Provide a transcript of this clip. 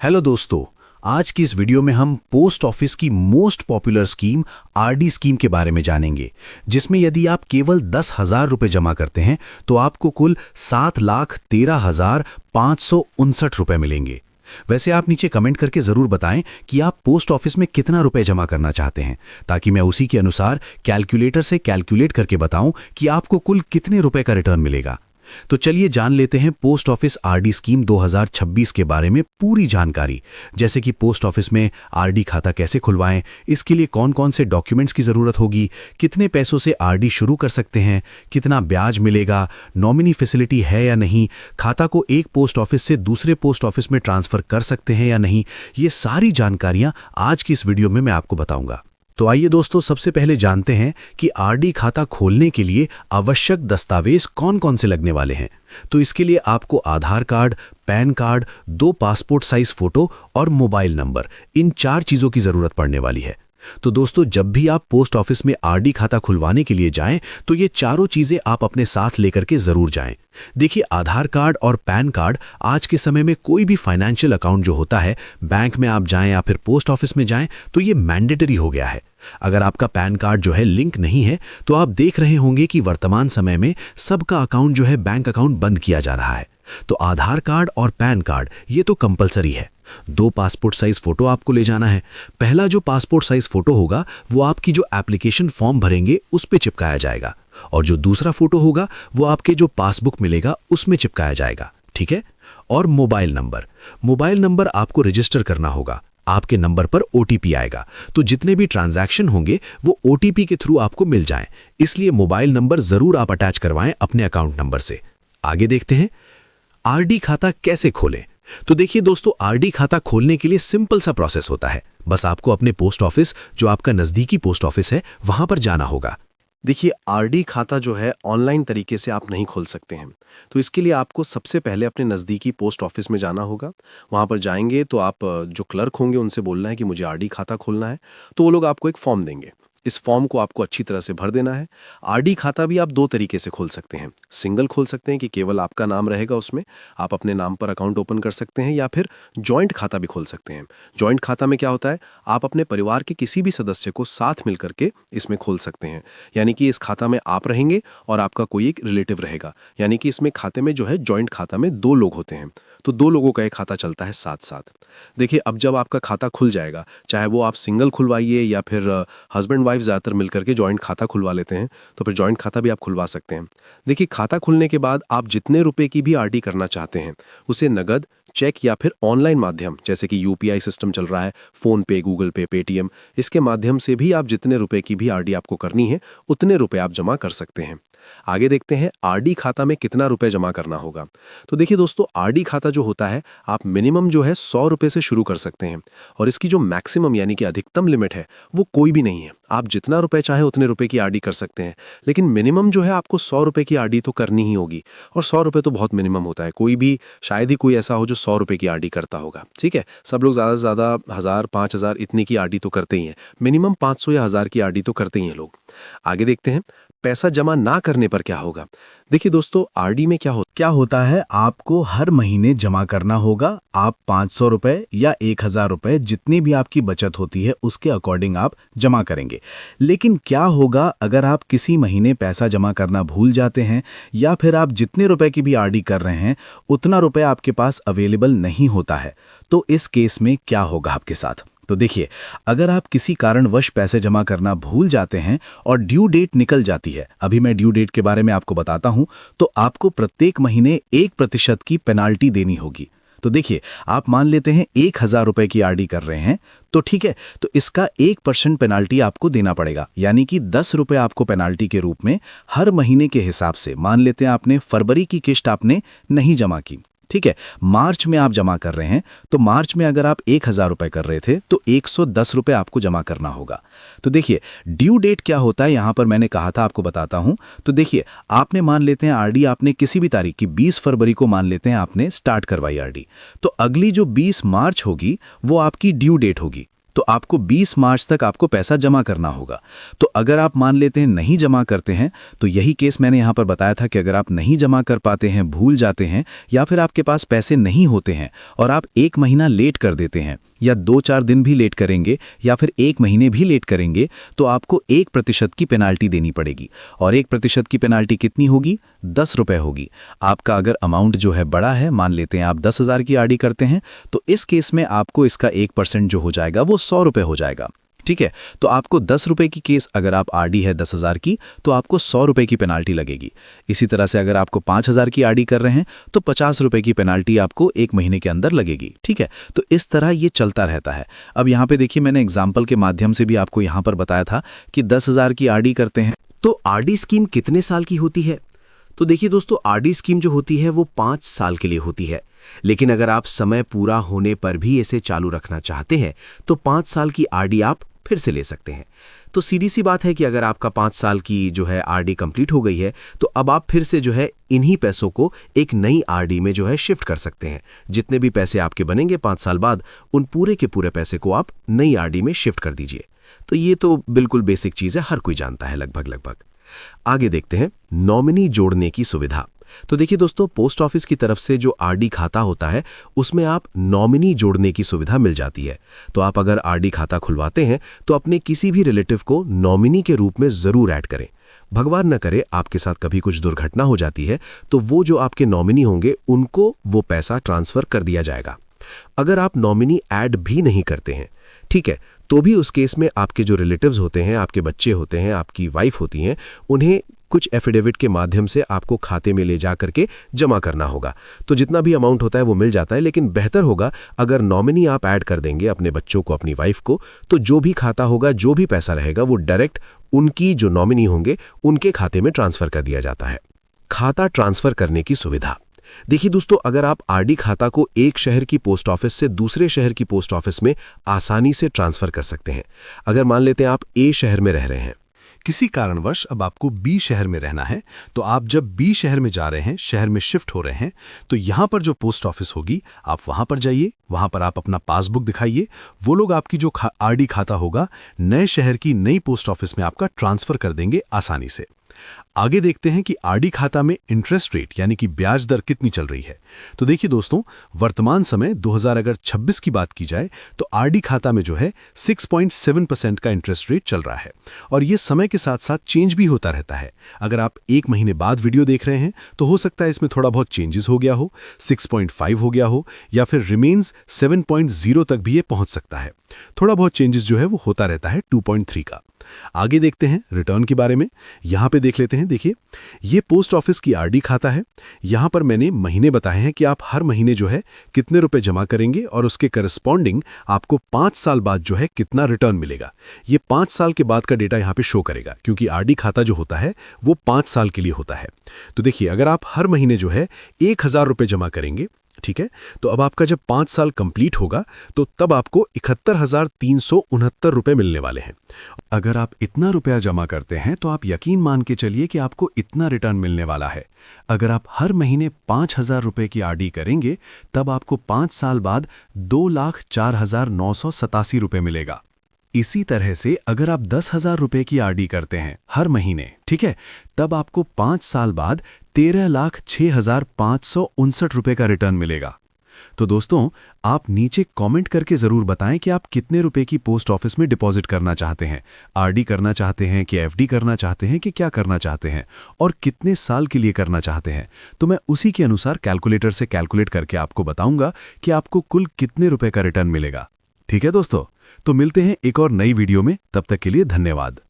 Hello दोस्तों, आज की इस वीडियो में हम पोस्ट ऑफिस की most popular scheme RD scheme के बारे में जानेंगे, जिसमें यदि आप केवल 10,000 रुपये जमा करते हैं तो आपको कुल 7,13,559 रुपये मिलेंगे। वैसे आप नीचे कमेंट करके ज़रूर बताएं कि आप पोस्ट ऑफिस में कितना रुपए जमा करना चाहते हैं, ताकि मैं उसी के अनुसार कैलकुलेटर से कैलकुलेट करके बताऊं कि आपको कुल कितने रुपए का रिटर्न मिलेगा। तो चलिए जान लेते हैं पोस्ट ऑफिस आरडी स्कीम 2026 के बारे में पूरी जानकारी, जैसे कि पोस्ट ऑफिस में आरडी खाता कैसे खुलवाएं, इसके लिए कौन कौन से डॉक्यूमेंट्स की ज़रूरत होगी, कितने पैसों से आरडी शुरू कर सकते हैं, कितना ब्याज मिलेगा, नॉमिनी फैसिलिटी है या नहीं, खाता को एक पोस्ट ऑफिस से दूसरे पोस्ट ऑफिस में ट्रांसफ़र कर सकते हैं या नहीं, ये सारी जानकारियाँ आज की इस वीडियो में मैं आपको बताऊँगा। तो आइए दोस्तों, सबसे पहले जानते हैं कि आरडी खाता खोलने के लिए आवश्यक दस्तावेज कौन कौन से लगने वाले हैं। तो इसके लिए आपको Aadhaar card, PAN card, 2 passport size photo और मोबाइल नंबर, इन 4 चीज़ों की ज़रूरत पड़ने वाली है। तो दोस्तों, जब भी आप पोस्ट ऑफिस में आरडी खाता खुलवाने के लिए जाएं तो ये चारों चीज़ें आप अपने साथ लेकर के ज़रूर जाएं। देखिए, आधार कार्ड और पैन कार्ड आज के समय में कोई भी फाइनेंशियल अकाउंट जो होता है, बैंक में आप जाएं या फिर पोस्ट ऑफिस में जाएं, तो ये मैंडेटरी हो गया है। अगर आपका पैन कार्ड जो है लिंक नहीं है तो आप देख रहे होंगे कि वर्तमान समय में सबका अकाउंट जो है बैंक अकाउंट बंद किया जा रहा है। तो आधार कार्ड और पैन कार्ड ये तो कंपलसरी है। 2 पासपोर्ट साइज फोटो आपको ले जाना है। पहला जो पासपोर्ट साइज फोटो होगा वो आपकी जो एप्लीकेशन फॉर्म भरेंगे उस पे चिपकाया जाएगा, और जो दूसरा फोटो होगा वो आपके जो पासबुक मिलेगा उसमें चिपकाया जाएगा, ठीक है। और मोबाइल नंबर आपको रजिस्टर करना होगा। आपके नंबर पर ओटीपी आएगा, तो जितने भी ट्रांजैक्शन होंगे वो ओटीपी के थ्रू आपको मिल जाएं, इसलिए मोबाइल नंबर जरूर आप अटैच करवाएं अपने अकाउंट नंबर से। आगे देखते हैं आरडी खाता कैसे खोलें। तो देखिए दोस्तों, आरडी खाता खोलने के लिए सिंपल सा प्रोसेस होता है। बस आपको अपने पोस्ट ऑफिस, जो आपका नज़दीकी पोस्ट ऑफिस है, वहां पर जाना होगा। देखिए, आरडी खाता जो है ऑनलाइन तरीके से आप नहीं खोल सकते हैं। तो इसके लिए आपको सबसे पहले अपने नज़दीकी पोस्ट ऑफिस में जाना होगा। वहाँ पर जाएंगे तो आप जो क्लर्क होंगे उनसे बोलना है कि मुझे आरडी खाता खोलना है, तो वो लोग आपको एक फॉर्म देंगे। इस फॉर्म को आपको अच्छी तरह से भर देना है। आरडी खाता भी आप 2 तरीके से खोल सकते हैं। सिंगल खोल सकते हैं कि केवल आपका नाम रहेगा उसमें, आप अपने नाम पर अकाउंट ओपन कर सकते हैं, या फिर जॉइंट खाता भी खोल सकते हैं। जॉइंट खाता में क्या होता है, आप अपने परिवार के किसी भी सदस्य को साथ मिल करके इसमें खोल सकते हैं। यानी कि इस खाता में आप रहेंगे और आपका कोई एक रिलेटिव रहेगा। यानी कि इसमें खाते में जो है, जॉइंट खाता में 2 लोग होते हैं, तो 2 लोगों का एक खाता चलता है साथ साथ। देखिए, अब जब आपका खाता खुल जाएगा, चाहे वो आप सिंगल खुलवाइए या फिर हस्बैंड वाइफ ज़्यादातर मिलकर के जॉइंट खाता खुलवा लेते हैं, तो फिर जॉइंट खाता भी आप खुलवा सकते हैं। देखिए, खाता खुलने के बाद आप जितने रुपए की भी आरडी करना चाहते हैं, उसे नगद, चेक या फिर ऑनलाइन माध्यम, जैसे कि यूपीआई सिस्टम चल रहा है, फ़ोन पे, गूगल पे, पेटीएम, इसके माध्यम से भी आप जितने रुपए की भी आरडी आपको करनी है उतने रुपए आप जमा कर सकते हैं। आगे देखते हैं आरडी खाता में कितना रुपए जमा करना होगा। तो देखिए दोस्तों, आरडी खाता जो होता है, आप मिनिमम जो है 100 रुपए से शुरू कर सकते हैं, और इसकी जो मैक्सिमम यानी कि अधिकतम लिमिट है वो कोई भी नहीं है। आप जितना रुपए चाहे उतने रुपए की आरडी कर सकते हैं, लेकिन मिनिमम जो है आपको 100 रुपए की आरडी तो करनी ही होगी। और 100 रुपए तो बहुत मिनिमम होता है। कोई भी, शायद ही कोई ऐसा हो जो 100 रुपए की आरडी करता होगा, ठीक है। सब लोग ज़्यादा से ज़्यादा 1000, 5000 इतनी की आरडी तो करते ही हैं। मिनिमम 500 या 1000 की आरडी तो करते ही हैं लोग। आगे देखते हैं पैसा जमा ना करने पर क्या होगा। देखिए दोस्तों, आरडी में क्या होता है, आपको हर महीने जमा करना होगा। आप 500 रुपए या 1000 रुपए, जितनी भी आपकी बचत होती है उसके अकॉर्डिंग आप जमा करेंगे। लेकिन क्या होगा अगर आप किसी महीने पैसा जमा करना भूल जाते हैं, या फिर आप जितने रुपए की भी आरडी कर रहे हैं उतना रुपए आपके पास अवेलेबल नहीं होता है, तो इस केस में क्या होगा आपके साथ। तो देखिए, अगर आप किसी कारणवश पैसे जमा करना भूल जाते हैं और ड्यू डेट निकल जाती है, अभी मैं ड्यू डेट के बारे में आपको बताता हूं, तो आपको प्रत्येक महीने 1% की पेनाल्टी देनी होगी। तो देखिए, आप मान लेते हैं 1000 रुपए की आरडी कर रहे हैं, तो ठीक है, तो इसका 1% पेनाल्टी आपको देना पड़ेगा, यानी कि 10 रुपए आपको पेनाल्टी के रूप में हर महीने के हिसाब से। मान लेते हैं आपने फरवरी की किस्त आपने नहीं जमा की, ठीक है, मार्च में आप जमा कर रहे हैं, तो मार्च में अगर आप 1000 रुपए कर रहे थे तो 110 रुपए आपको जमा करना होगा। तो देखिए, ड्यू डेट क्या होता है, यहां पर मैंने कहा था आपको बताता हूं। तो देखिए, आपने मान लेते हैं आरडी आपने किसी भी तारीख की 20 फरवरी को मान लेते हैं आपने स्टार्ट करवाई आरडी, तो अगली जो 20 मार्च होगी वो आपकी ड्यू डेट होगी। तो आपको 20 मार्च तक आपको पैसा जमा करना होगा। तो अगर आप मान लेते हैं नहीं जमा करते हैं, तो यही केस मैंने यहाँ पर बताया था कि अगर आप नहीं जमा कर पाते हैं, भूल जाते हैं, या फिर आपके पास पैसे नहीं होते हैं और आप 1 महीना लेट कर देते हैं, या 2-4 दिन भी लेट करेंगे, या फिर 1 महीने भी लेट करेंगे, तो आपको 1% की पेनाल्टी देनी पड़ेगी। और 1% की पेनाल्टी कितनी होगी? 10 रुपये होगी। आपका अगर अमाउंट जो है बड़ा है, मान लेते हैं आप 10,000 की आरडी करते हैं, तो इस केस में आपको इसका 1% जो हो जाएगा वो 100 रुपये हो जाएगा। ठीक है, तो आपको 10 रुपये की केस, अगर आप आरडी है 10,000 की, तो आपको 100 रुपये की पेनाल्टी लगेगी। इसी तरह से अगर आपको 5,000 की आरडी कर रहे हैं, तो 50 रुपये की पेनाल्टी आपको 1 महीने के अंदर लगेगी। ठीक है, तो इस तरह ये चलता रहता है। अब यहाँ पे देखिए, मैंने एग्जाम्पल के माध्यम से भी आपको यहाँ पर बताया था कि 10,000 की आरडी करते हैं। तो आरडी स्कीम कितने साल की होती है? तो देखिए दोस्तों, आरडी स्कीम जो होती है वो 5 साल के लिए होती है। लेकिन अगर आप समय पूरा होने पर भी इसे चालू रखना चाहते हैं, तो 5 साल की आरडी आप फिर से ले सकते हैं। तो सीधी सी बात है कि अगर आपका 5 साल की जो है आरडी कंप्लीट हो गई है, तो अब आप फिर से जो है इन्हीं पैसों को एक नई आरडी में जो है शिफ्ट कर सकते हैं। जितने भी पैसे आपके बनेंगे 5 साल बाद, उन पूरे के पूरे पैसे को आप नई आरडी में शिफ्ट कर दीजिए। तो ये तो बिल्कुल बेसिक चीज़ है, हर कोई जानता है लगभग। आगे देखते हैं नॉमिनी जोड़ने की सुविधा। तो देखिए दोस्तों, पोस्ट ऑफिस की तरफ से जो आरडी खाता होता है, उसमें आप नॉमिनी जोड़ने की सुविधा मिल जाती है। तो आप अगर आरडी खाता खुलवाते हैं, तो अपने किसी भी रिलेटिव को नॉमिनी के रूप में जरूर ऐड करें। भगवान न करे आपके साथ कभी कुछ दुर्घटना हो जाती है, तो वो जो आपके नॉमिनी होंगे उनको वो पैसा ट्रांसफर कर दिया जाएगा। अगर आप नॉमिनी ऐड भी नहीं करते हैं, ठीक है, तो भी उस केस में आपके जो रिलेटिव्स होते हैं, आपके बच्चे होते हैं, आपकी वाइफ होती हैं, उन्हें कुछ एफिडेविट के माध्यम से आपको खाते में ले जा करके जमा करना होगा। तो जितना भी अमाउंट होता है वो मिल जाता है, लेकिन बेहतर होगा अगर नॉमिनी आप ऐड कर देंगे अपने बच्चों को, अपनी वाइफ को, तो जो भी खाता होगा, जो भी पैसा रहेगा, वो डायरेक्ट उनकी जो नॉमिनी होंगे उनके खाते में ट्रांसफर कर दिया जाता है। खाता ट्रांसफर करने की सुविधा। देखिए दोस्तों, अगर आप आरडी खाता को एक शहर की पोस्ट ऑफिस से दूसरे शहर की पोस्ट ऑफिस में आसानी से ट्रांसफर कर सकते हैं। अगर मान लेते हैं आप ए शहर में रह रहे हैं, किसी कारणवश अब आपको बी शहर में रहना है, तो आप जब बी शहर में जा रहे हैं, शहर में शिफ्ट हो रहे हैं, तो यहाँ पर जो पोस्ट ऑफिस होगी, आप वहाँ पर जाइए, वहाँ पर आप अपना पासबुक दिखाइए, वो लोग आपकी जो आरडी खाता होगा नए शहर की नई पोस्ट ऑफिस में आपका ट्रांसफर कर देंगे आसानी से। आगे देखते हैं कि आरडी खाता में इंटरेस्ट रेट यानी कि ब्याज दर कितनी चल रही है। तो देखिए दोस्तों, वर्तमान समय 2026 की बात की जाए तो आरडी खाता में जो है 6.7% का इंटरेस्ट रेट चल रहा है, और ये समय के साथ साथ चेंज भी होता रहता है। अगर आप 1 महीने बाद वीडियो देख रहे हैं, तो हो सकता है इसमें थोड़ा बहुत चेंजेस हो गया हो, 6.5 हो गया हो, या फिर रिमेन्स 7.0 तक भी ये पहुंच सकता है। थोड़ा बहुत चेंजेस जो है वो होता रहता है 2.3 का। आगे देखते हैं रिटर्न के बारे में। यहां पे देख लेते हैं। देखिए, ये पोस्ट ऑफिस की आरडी खाता है। यहां पर मैंने महीने बताए हैं कि आप हर महीने जो है कितने रुपए जमा करेंगे, और उसके करस्पॉन्डिंग आपको 5 साल बाद जो है कितना रिटर्न मिलेगा। ये 5 साल के बाद का डेटा यहां पे शो करेगा, क्योंकि आरडी खाता जो होता है वो 5 साल के लिए होता है। तो देखिए, अगर आप हर महीने जो है 1,000 रुपए जमा करेंगे, ठीक है, तो अब आपका जब 5 साल कंप्लीट होगा, तो तब आपको 71,369 रुपए मिलने वाले हैं। अगर आप इतना रुपया जमा करते हैं, तो आप यकीन मान के चलिए कि आपको इतना रिटर्न मिलने वाला है। अगर आप हर महीने 5,000 रुपए की आरडी करेंगे, तब आपको 5 साल बाद 2,04,987 रुपए मिलेगा। इसी तरह से अगर आप 10,000 रुपए की आरडी करते हैं हर महीने, ठीक है, तब आपको 5 साल बाद 13,06,559 रुपए का रिटर्न मिलेगा। तो दोस्तों, आप नीचे कमेंट करके जरूर बताएं कि आप कितने रुपए की पोस्ट ऑफिस में डिपॉजिट करना चाहते हैं, आरडी करना चाहते हैं कि एफडी करना चाहते हैं कि क्या करना चाहते हैं, और कितने साल के लिए करना चाहते हैं। तो मैं उसी के अनुसार कैलकुलेटर से कैलकुलेट करके आपको बताऊंगा कि आपको कुल कितने रुपए का रिटर्न मिलेगा। ठीक है दोस्तों, तो मिलते हैं एक और नई वीडियो में। तब तक के लिए धन्यवाद।